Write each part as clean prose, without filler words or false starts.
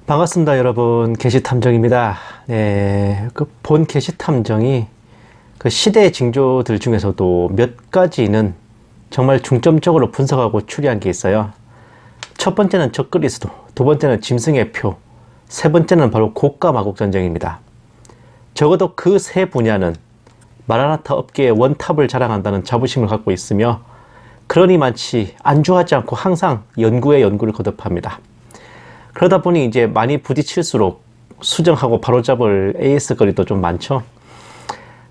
반갑습니다, 여러분. 게시탐정입니다. 네, 본 게시탐정이 시대의 징조들 중에서도 몇 가지는 정말 중점적으로 분석하고 추리한 게 있어요. 첫 번째는 적그리스도, 두 번째는 짐승의 표, 세 번째는 바로 고가 마곡 전쟁입니다. 적어도 그 세 분야는 마라나타 업계의 원탑을 자랑한다는 자부심을 갖고 있으며, 그러니 많지 안주하지 않고 항상 연구에 연구를 거듭합니다. 그러다 보니 이제 많이 부딪힐수록 수정하고 바로잡을 AS거리도 좀 많죠.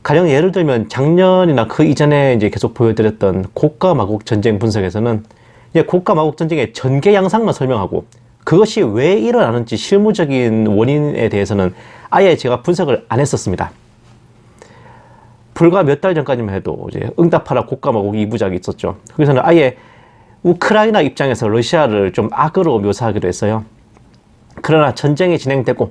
가령 예를 들면 작년이나 그 이전에 이제 계속 보여드렸던 고가 마곡 전쟁 분석에서는 이제 고가 마곡 전쟁의 전개 양상만 설명하고, 그것이 왜 일어나는지 실무적인 원인에 대해서는 아예 제가 분석을 안 했었습니다. 불과 몇 달 전까지만 해도 이제 응답하라 고가 마곡 2부작이 있었죠. 거기서는 아예 우크라이나 입장에서 러시아를 좀 악으로 묘사하기도 했어요. 그러나 전쟁이 진행되고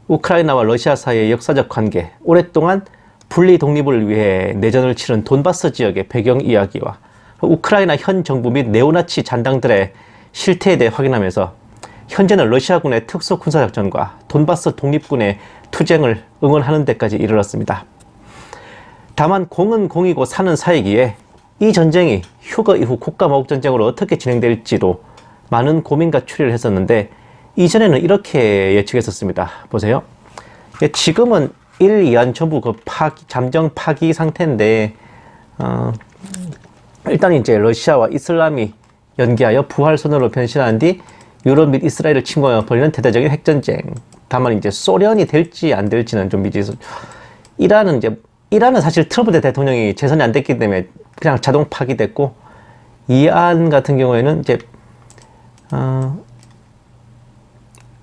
우크라이나와 러시아 사이의 역사적 관계, 오랫동안 분리 독립을 위해 내전을 치른 돈바스 지역의 배경 이야기와 우크라이나 현 정부 및 네오나치 잔당들의 실태에 대해 확인하면서 현재는 러시아군의 특수 군사작전과 돈바스 독립군의 투쟁을 응원하는 데까지 이르렀습니다. 다만 공은 공이고 사는 사이기에 이 전쟁이 휴거 이후 고가 마곡 전쟁으로 어떻게 진행될지도 많은 고민과 추리를 했었는데, 이전에는 이렇게 예측했었습니다. 보세요. 지금은 1, 2안 전부 잠정 파기 상태인데, 일단 이제 러시아와 이슬람이 연계하여 부활선으로 변신한 뒤 유럽 및 이스라엘을 침공하여 벌이는 대대적인 핵전쟁. 다만 이제 소련이 될지 안 될지는 좀 미지수. 이란은 사실 트럼프 대통령이 재선이 안 됐기 때문에 그냥 자동 파기됐고, 이안 같은 경우에는 이제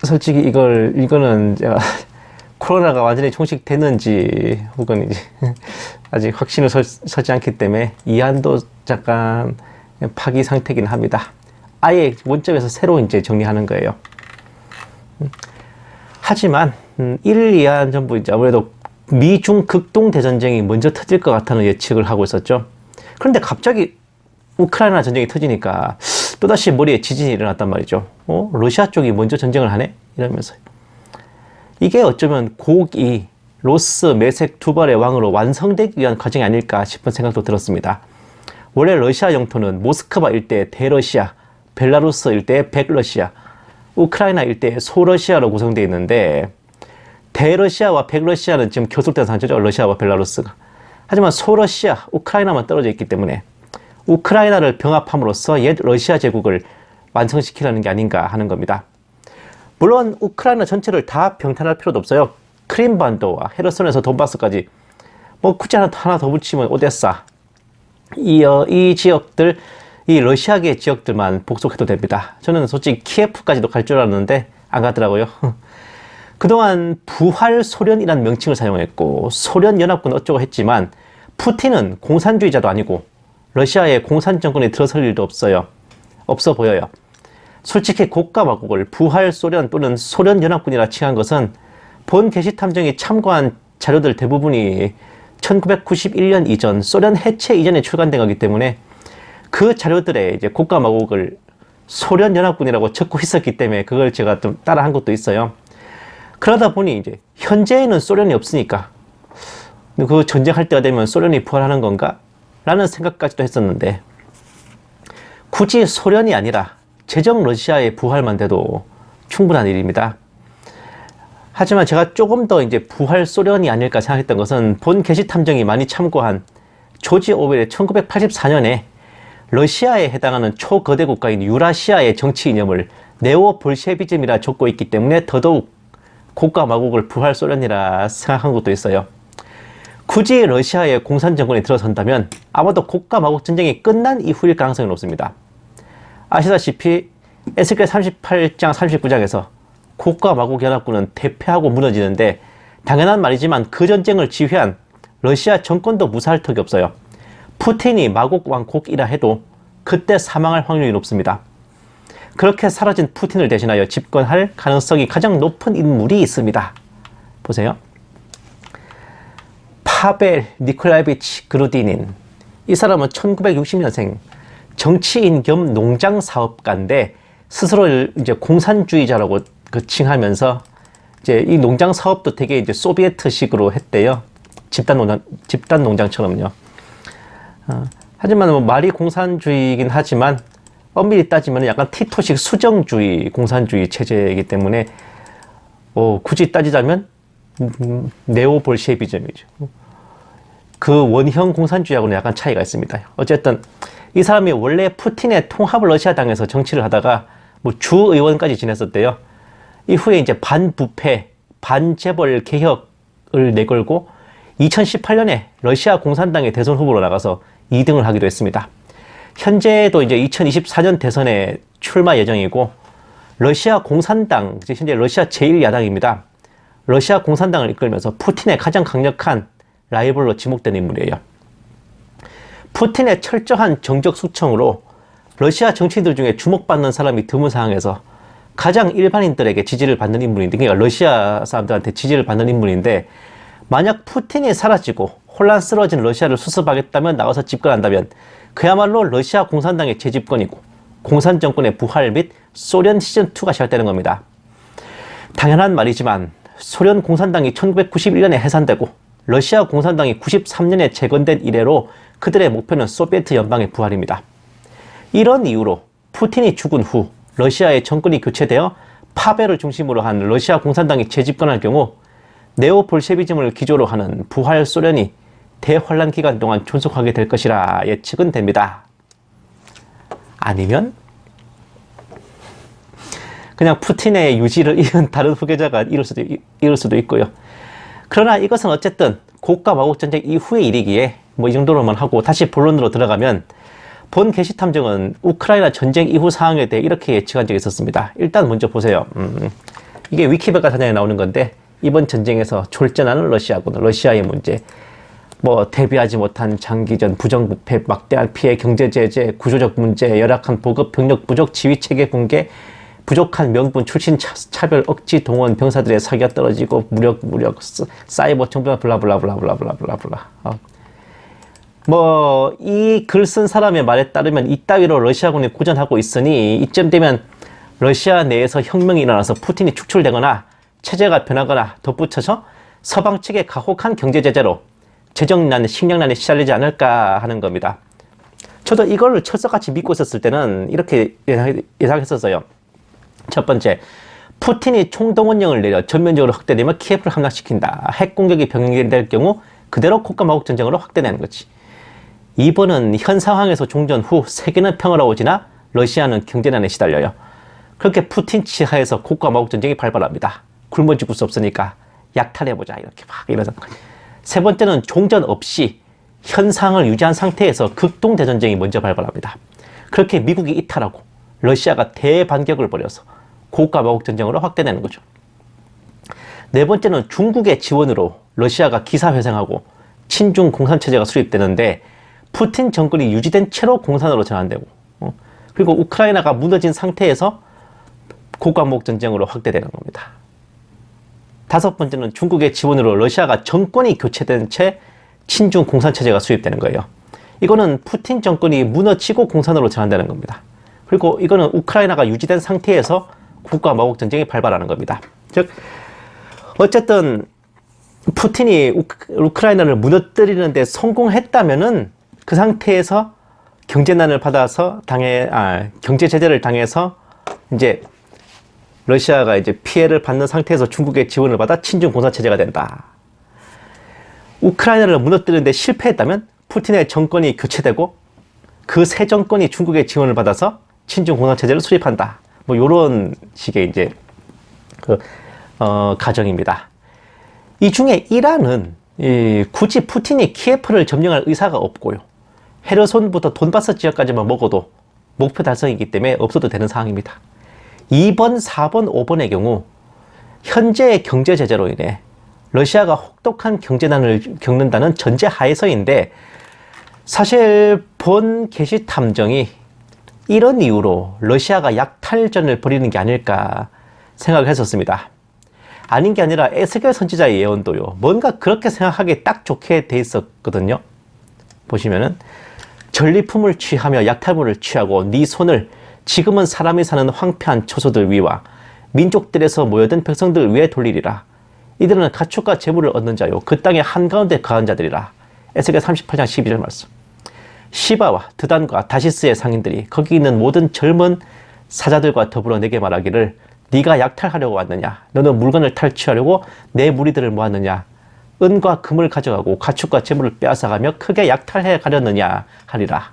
솔직히 이거는 제가 코로나가 완전히 종식되는지 혹은 이제 아직 확신을 서지 않기 때문에 이안도 잠깐 파기 상태긴 합니다. 아예 원점에서 새로 이제 정리하는 거예요. 하지만 1, 2안 전부 이제 아무래도 미중 극동 대전쟁이 먼저 터질 것 같다는 예측을 하고 있었죠. 그런데 갑자기 우크라이나 전쟁이 터지니까 또다시 머리에 지진이 일어났단 말이죠. 러시아 쪽이 먼저 전쟁을 하네? 이러면서. 이게 어쩌면 고기, 로스, 메색 두 발의 왕으로 완성되기 위한 과정이 아닐까 싶은 생각도 들었습니다. 원래 러시아 영토는 모스크바 일대의 대러시아, 벨라루스 일대의 백러시아, 우크라이나 일대의 소러시아로 구성되어 있는데, 대러시아와 백러시아는 지금 교섭된 상태죠. 러시아와 벨라루스가. 하지만 소러시아, 우크라이나만 떨어져 있기 때문에 우크라이나를 병합함으로써 옛 러시아 제국을 완성시키려는 게 아닌가 하는 겁니다. 물론 우크라이나 전체를 다 병탄할 필요도 없어요. 크림반도와 헤르손에서 돈바스까지, 굳이 하나 더 붙이면 오데사, 이 지역들, 이 러시아계 지역들만 복속해도 됩니다. 저는 솔직히 키예프까지도 갈 줄 알았는데 안 가더라고요. 그동안 부활 소련이라는 명칭을 사용했고 소련연합군 어쩌고 했지만, 푸틴은 공산주의자도 아니고 러시아의 공산 정권에 들어설 일도 없어 보여요. 솔직히 고가 마곡을 부활 소련 또는 소련연합군이라 칭한 것은 본 게시탐정이 참고한 자료들 대부분이 1991년 이전, 소련 해체 이전에 출간된 거기 때문에 그 자료들에 이제 고가 마곡을 소련연합군이라고 적고 있었기 때문에 그걸 제가 좀 따라한 것도 있어요. 그러다 보니 이제 현재에는 소련이 없으니까 그 전쟁할 때가 되면 소련이 부활하는 건가? 라는 생각까지도 했었는데, 굳이 소련이 아니라 제정 러시아의 부활만 돼도 충분한 일입니다. 하지만 제가 조금 더 이제 부활 소련이 아닐까 생각했던 것은 본 게시탐정이 많이 참고한 조지 오웰의 1984년에 러시아에 해당하는 초거대 국가인 유라시아의 정치 이념을 네오 볼셰비즘이라 적고 있기 때문에 더더욱 고가 마곡을 부활 소련이라 생각한 것도 있어요. 굳이 러시아의 공산 정권이 들어선다면 아마도 고가 마곡 전쟁이 끝난 이후일 가능성이 높습니다. 아시다시피 에스겔 38장 39장에서 고가 마곡 연합군은 대패하고 무너지는데, 당연한 말이지만 그 전쟁을 지휘한 러시아 정권도 무사할 턱이 없어요. 푸틴이 마곡 왕 곡이라 해도 그때 사망할 확률이 높습니다. 그렇게 사라진 푸틴을 대신하여 집권할 가능성이 가장 높은 인물이 있습니다. 보세요. 파벨 니콜라이비치 그루디닌. 이 사람은 1960년생 정치인 겸 농장 사업가인데 스스로를 이제 공산주의자라고 칭하면서 이제 이 농장 사업도 되게 이제 소비에트식으로 했대요. 집단 농장처럼요. 하지만 뭐 말이 공산주의이긴 하지만 엄밀히 따지면 약간 티토식 수정주의 공산주의 체제이기 때문에 굳이 따지자면 네오볼셰비즘이죠. 그 원형 공산주의하고는 약간 차이가 있습니다. 어쨌든 이 사람이 원래 푸틴의 통합 러시아당에서 정치를 하다가 뭐 주의원까지 지냈었대요. 이후에 이제 반부패, 반재벌 개혁을 내걸고 2018년에 러시아 공산당의 대선 후보로 나가서 2등을 하기도 했습니다. 현재도 이제 2024년 대선에 출마 예정이고 러시아 공산당, 현재 러시아 제1야당입니다. 러시아 공산당을 이끌면서 푸틴의 가장 강력한 라이벌로 지목되는 인물이에요. 푸틴의 철저한 정적 숙청으로 러시아 정치인들 중에 주목받는 사람이 드문 상황에서 가장 일반인들에게 지지를 받는 인물인데, 그러니까 러시아 사람들한테 지지를 받는 인물인데, 만약 푸틴이 사라지고 혼란스러워진 러시아를 수습하겠다면, 나가서 집권한다면 그야말로 러시아 공산당의 재집권이고 공산 정권의 부활 및 소련 시즌2가 시작되는 겁니다. 당연한 말이지만 소련 공산당이 1991년에 해산되고 러시아 공산당이 93년에 재건된 이래로 그들의 목표는 소비에트 연방의 부활입니다. 이런 이유로 푸틴이 죽은 후 러시아의 정권이 교체되어 파벨을 중심으로 한 러시아 공산당이 재집권할 경우 네오볼셰비즘을 기조로 하는 부활 소련이 대환란 기간 동안 존속하게 될 것이라 예측은 됩니다. 아니면 그냥 푸틴의 유지를 이은 다른 후계자가 이룰 수도 있고요. 그러나 이것은 어쨌든 고가 마곡 전쟁 이후의 일이기에 뭐 이 정도로만 하고, 다시 본론으로 들어가면 본 게시탐정은 우크라이나 전쟁 이후 상황에 대해 이렇게 예측한 적이 있었습니다. 일단 먼저 보세요. 이게 위키백과 사전에 나오는 건데, 이번 전쟁에서 졸전하는 러시아군, 러시아의 문제, 뭐 대비하지 못한 장기전, 부정부패, 막대한 피해, 경제제재, 구조적 문제, 열악한 보급, 병력 부족, 지휘체계 붕괴, 부족한 명분, 출신 차별, 억지 동원, 병사들의 사기가 떨어지고, 무력, 사이버 정보나 블라블라블라블라블라블라. 뭐 이 글 쓴 사람의 말에 따르면 이따위로 러시아군이 고전하고 있으니 이쯤 되면 러시아 내에서 혁명이 일어나서 푸틴이 축출되거나 체제가 변하거나 덧붙여서 서방 측의 가혹한 경제제재로 재정난, 식량난에 시달리지 않을까 하는 겁니다. 저도 이걸 철석같이 믿고 있었을 때는 이렇게 예상했었어요. 첫 번째, 푸틴이 총동원령을 내려 전면적으로 확대되면 키예프를 함락시킨다. 핵공격이 병행될 경우 그대로 콧가마국 전쟁으로 확대되는 거지. 2번은 현 상황에서 종전 후 세계는 평화로워지나 러시아는 경제난에 시달려요. 그렇게 푸틴 치하에서 콧가마국 전쟁이 발발합니다. 굶어 죽을 수 없으니까 약탈해보자, 이렇게 막 이러던 거예요. 세 번째는 종전 없이 현상을 유지한 상태에서 극동대전쟁이 먼저 발발합니다. 그렇게 미국이 이탈하고 러시아가 대반격을 벌여서 고가마국 전쟁으로 확대되는 거죠. 네 번째는 중국의 지원으로 러시아가 기사회생하고 친중 공산체제가 수립되는데 푸틴 정권이 유지된 채로 공산으로 전환되고, 그리고 우크라이나가 무너진 상태에서 고가마국 전쟁으로 확대되는 겁니다. 다섯 번째는 중국의 지원으로 러시아가 정권이 교체된 채 친중 공산체제가 수립되는 거예요. 이거는 푸틴 정권이 무너지고 공산으로 전환되는 겁니다. 그리고 이거는 우크라이나가 유지된 상태에서 국가마곡 전쟁이 발발하는 겁니다. 즉 어쨌든 푸틴이 우크라이나를 무너뜨리는데 성공했다면은 그 상태에서 경제난을 받아서 경제 제재를 당해서 이제 러시아가 이제 피해를 받는 상태에서 중국의 지원을 받아 친중 공산 체제가 된다. 우크라이나를 무너뜨리는데 실패했다면 푸틴의 정권이 교체되고 그 새 정권이 중국의 지원을 받아서 친중 공산 체제를 수립한다. 뭐 요런 식의 이제 가정입니다. 이 중에 이란은 굳이 푸틴이 키예프를 점령할 의사가 없고요. 헤르손부터 돈바스 지역까지만 먹어도 목표 달성이기 때문에 없어도 되는 상황입니다. 2번, 4번, 5번의 경우 현재의 경제 제재로 인해 러시아가 혹독한 경제난을 겪는다는 전제 하에서인데, 사실 본 게시 탐정이 이런 이유로 러시아가 약탈전을 벌이는 게 아닐까 생각을 했었습니다. 아닌 게 아니라 에스겔 선지자의 예언도요. 뭔가 그렇게 생각하기 딱 좋게 돼 있었거든요. 보시면은 전리품을 취하며 약탈물을 취하고 네 손을 지금은 사람이 사는 황폐한 초소들 위와 민족들에서 모여든 백성들 위에 돌리리라. 이들은 가축과 재물을 얻는 자요 그 땅의 한가운데 거한 자들이라. 에스겔 38장 12절 말씀. 시바와 드단과 다시스의 상인들이 거기 있는 모든 젊은 사자들과 더불어 내게 말하기를 네가 약탈하려고 왔느냐? 너는 물건을 탈취하려고 내 무리들을 모았느냐? 은과 금을 가져가고 가축과 재물을 빼앗아가며 크게 약탈해 가려느냐 하리라.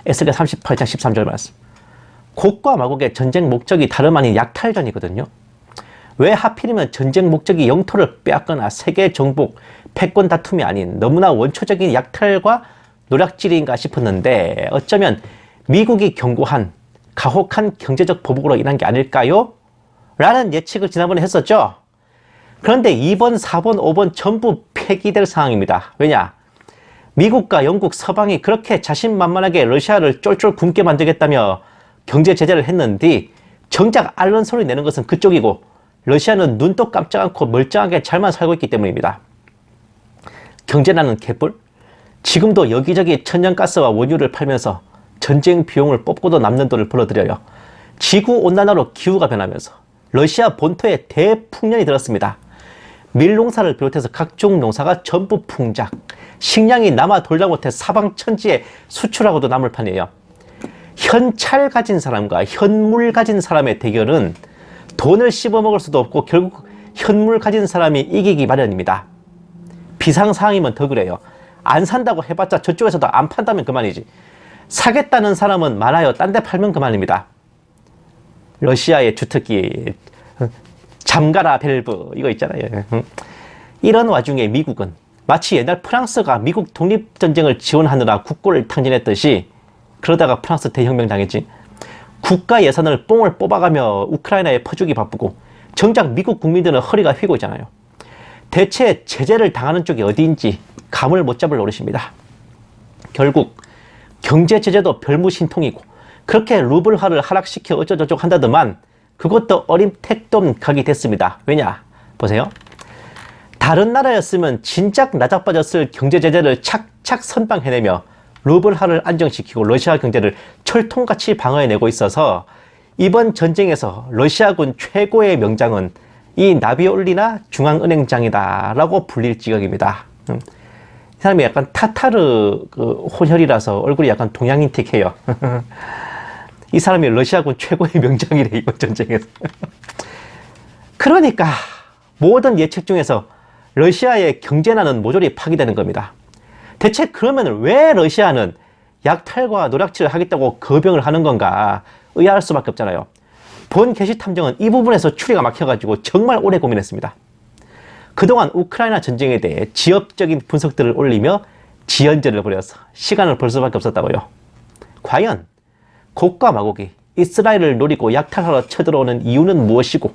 에스겔 38장 13절 말씀. 곡과 마곡의 전쟁 목적이 다름 아닌 약탈전이거든요. 왜 하필이면 전쟁 목적이 영토를 빼앗거나 세계 정복, 패권 다툼이 아닌 너무나 원초적인 약탈과 노략질인가 싶었는데 어쩌면 미국이 경고한 가혹한 경제적 보복으로 인한 게 아닐까요? 라는 예측을 지난번에 했었죠. 그런데 2번, 4번, 5번 전부 폐기될 상황입니다. 왜냐? 미국과 영국, 서방이 그렇게 자신만만하게 러시아를 쫄쫄 굶게 만들겠다며 경제 제재를 했는데 정작 앓는 소리 내는 것은 그쪽이고 러시아는 눈도 깜짝 않고 멀쩡하게 잘만 살고 있기 때문입니다. 경제라는 개뿔? 지금도 여기저기 천연가스와 원유를 팔면서 전쟁 비용을 뽑고도 남는 돈을 벌어들여요. 지구온난화로 기후가 변하면서 러시아 본토에 대풍년이 들었습니다. 밀농사를 비롯해서 각종 농사가 전부 풍작, 식량이 남아 돌다 못해 사방천지에 수출하고도 남을 판이에요. 현찰 가진 사람과 현물 가진 사람의 대결은 돈을 씹어먹을 수도 없고 결국 현물 가진 사람이 이기기 마련입니다. 비상상황이면 더 그래요. 안 산다고 해봤자 저쪽에서도 안 판다면 그만이지. 사겠다는 사람은 많아요. 딴 데 팔면 그만입니다. 러시아의 주특기 잠가라 밸브 이거 있잖아요. 이런 와중에 미국은 마치 옛날 프랑스가 미국 독립전쟁을 지원하느라 국고를 탕진했듯이 그러다가 프랑스 대혁명 당했지. 국가 예산을 뽕을 뽑아가며 우크라이나에 퍼주기 바쁘고 정작 미국 국민들은 허리가 휘고 있잖아요. 대체 제재를 당하는 쪽이 어디인지 감을 못 잡을 노릇입니다. 결국 경제 제재도 별무신통이고 그렇게 루블화를 하락시켜 어쩌저쩌고 한다더만 그것도 어림택도 없는 각이 됐습니다. 왜냐? 보세요. 다른 나라였으면 진작 나자빠졌을 경제 제재를 착착 선방해내며 루블화를 안정시키고 러시아 경제를 철통같이 방어해내고 있어서 이번 전쟁에서 러시아군 최고의 명장은 이 나비올리나 중앙은행장이다 라고 불릴 지경입니다. 이 사람이 약간 타타르 혼혈이라서 얼굴이 약간 동양인틱해요. 이 사람이 러시아군 최고의 명장이래 이번 전쟁에서. 그러니까 모든 예측 중에서 러시아의 경제난은 모조리 파기되는 겁니다. 대체 그러면 왜 러시아는 약탈과 노략질을 하겠다고 거병을 하는 건가 의아할 수밖에 없잖아요. 본 게시탐정은 이 부분에서 추리가 막혀가지고 정말 오래 고민했습니다. 그동안 우크라이나 전쟁에 대해 지엽적인 분석들을 올리며 지연절을 벌여서 시간을 벌 수밖에 없었다고요. 과연 곡과 마곡이 이스라엘을 노리고 약탈하러 쳐들어오는 이유는 무엇이고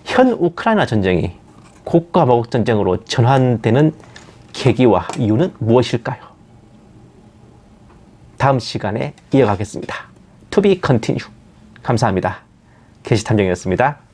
현 우크라이나 전쟁이 곡과 마곡 전쟁으로 전환되는 계기와 이유는 무엇일까요? 다음 시간에 이어가겠습니다. To be continue. 감사합니다. 게시탐정이었습니다.